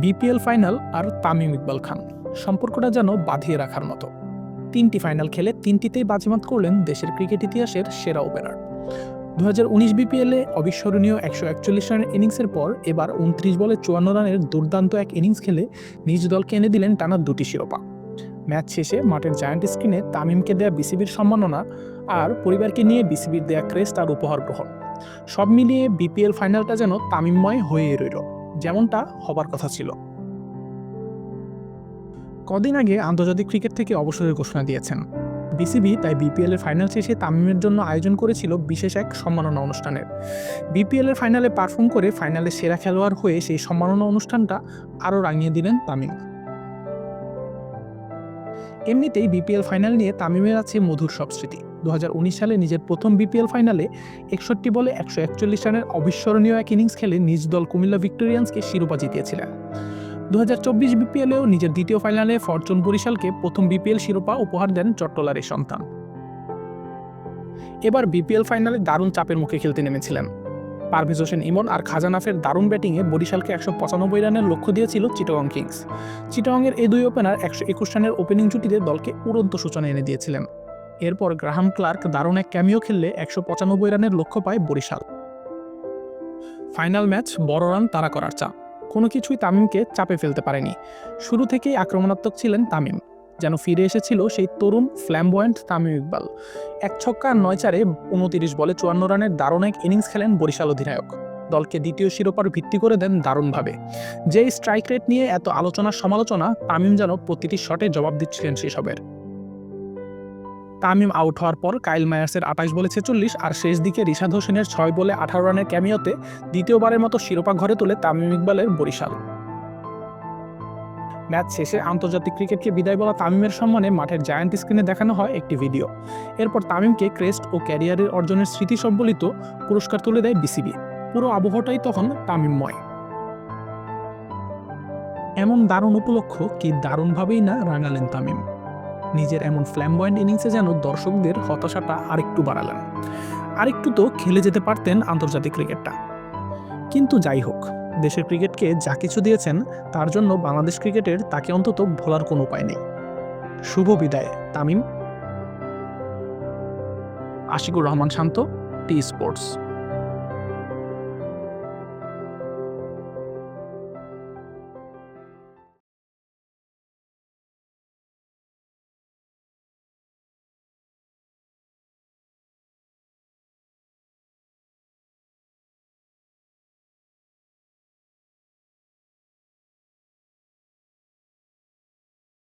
BPL final আর তামিম ইকবাল খান সম্পর্কটা যেন বাঁধিয়ে রাখার মতো। ৩টি ফাইনাল খেলে ৩টিতেই বাজিমাত করলেন দেশের ক্রিকেট ইতিহাসের সেরা ওপেনার। ২০১৯ বিপিএলে অবিস্মরণীয় ১৪১ রানের ইনিংসের পর এবার ২৯ বলে ৫৪ রানের দুর্দান্ত এক ইনিংস খেলে নিজ দলকে এনে দিলেন টানা ২টি শিরোপা। ম্যাচ শেষে মাঠের জায়ান্ট স্ক্রিনে তামিমকে দেয়া বিসিবির সম্মাননা আর পরিবারকে নিয়ে বিসিবির দেয়া ক্রেস্ট আর উপহার গ্রহণ, সব মিলিয়ে বিপিএল ফাইনালটা যেন তামিমময় হয়ে রইল, যেমনটা হবার কথা ছিল। কদিন আগে আন্তর্জাতিক ক্রিকেট থেকে অবসরের ঘোষণা দিয়েছেন বিসিবি, তাই বিপিএল এর ফাইনাল শেষে তামিমের জন্য আয়োজন করেছিল বিশেষ এক সম্মাননা অনুষ্ঠানের। বিপিএল এর ফাইনালে পারফর্ম করে ফাইনালে সেরা খেলোয়াড় হয়ে সেই সম্মাননা অনুষ্ঠানটা আরও রাঙিয়ে দিলেন তামিম। এমনিতেই বিপিএল ফাইনাল নিয়ে তামিমের আছে মধুর সব স্মৃতি। ২০১৯ সালে নিজের প্রথম বিপিএল ফাইনালে ৬১ বলে ১৪১ রানের অবিস্মরণীয় এক ইনিংস খেলে নিজ দল কুমিল্লা ভিক্টোরিয়ান্সকে শিরোপা জিতিয়েছিলেন। ২০২৪ বিপিএলেও নিজের দ্বিতীয় ফাইনালে ফরচুন বরিশালকে প্রথম বিপিএল শিরোপা উপহার দেন চট্টলার এই সন্তান। এবার বিপিএল ফাইনালে দারুণ চাপের মুখে খেলতে নেমেছিলেন। পারভেজ হোসেন ইমন আর খাজানাফের দারুণ ব্যাটিংয়ে বরিশালকে ১৯৫ রানের লক্ষ্য দিয়েছিল চিটাগং কিংস। চিটাগংয়ের এই দুই ওপেনার ১২১ রানের ওপেনিং জুটিতে দলকে উড়ন্ত সূচনা এনে দিয়েছিলেন। এরপর গ্রাহাম ক্লার্ক দারুণ এক ক্যামিও খেললে ১৯৫ রানের লক্ষ্য পায় বরিশাল। ফাইনাল ম্যাচ বড় রান তাড়া করার চাপ, কোনো কিছুই তামিমকে চাপে ফেলতে পারেনি। শুরু থেকেই আক্রমণাত্মক ছিলেন তামিম, যেন ফিরে এসেছিল সেই তরুণ ফ্ল্যামবয়েন্ট তামিম ইকবাল। ১ ছক্কা আর ৯ চারে ২৯ বলে ৫৪ রানের দারুণ এক ইনিংস খেলেন বরিশাল অধিনায়ক। দলকে দ্বিতীয় শিরোপার ভিত্তি করে দেন দারুণভাবে। যে স্ট্রাইক রেট নিয়ে এত আলোচনা সমালোচনা, তামিম যেন প্রতিটি শটে জবাব দিচ্ছিলেন সেসবের। তামিম আউট হওয়ার পর কাইল মায়ার্সের ২৮ বলে ৪৬ আর শেষ দিকে রিশাদ হোসেনের ৬ বলে ১৮ রানের ক্যামিওতে দ্বিতীয়বারের মতো শিরোপা ঘরে তোলে তামিম ইকবালের বরিশাল। ম্যাচ শেষে আন্তর্জাতিক ক্রিকেটকে বিদায় বলা তামিমের সম্মানে মাঠের জায়ান্ট স্ক্রিনে দেখানো হয় একটি ভিডিও। এরপর তামিমকে ক্রেস্ট ও ক্যারিয়ারের অর্জনের স্মৃতি সম্বলিত পুরস্কার তুলে দেয় বিসিবি। পুরো আবহাওয়াটাই তখন তামিমময়। এমন দারুণ উপলক্ষ কি দারুণভাবেই না রাঙালেন তামিম। নিজের এমন ফ্ল্যামবয়েন্ট ইনিংসে যেন দর্শকদের হতাশাটা আরেকটু বাড়ালেন। আরেকটু তো খেলে যেতে পারতেন আন্তর্জাতিক ক্রিকেটটা। কিন্তু যাই হোক, দেশের ক্রিকেটকে যা কিছু দিয়েছেন তার জন্য বাংলাদেশ ক্রিকেটের তাকে অন্তত ভোলার কোনো উপায় নেই। শুভ বিদায় তামিম। আশিকুর রহমান শান্ত, টি স্পোর্টস।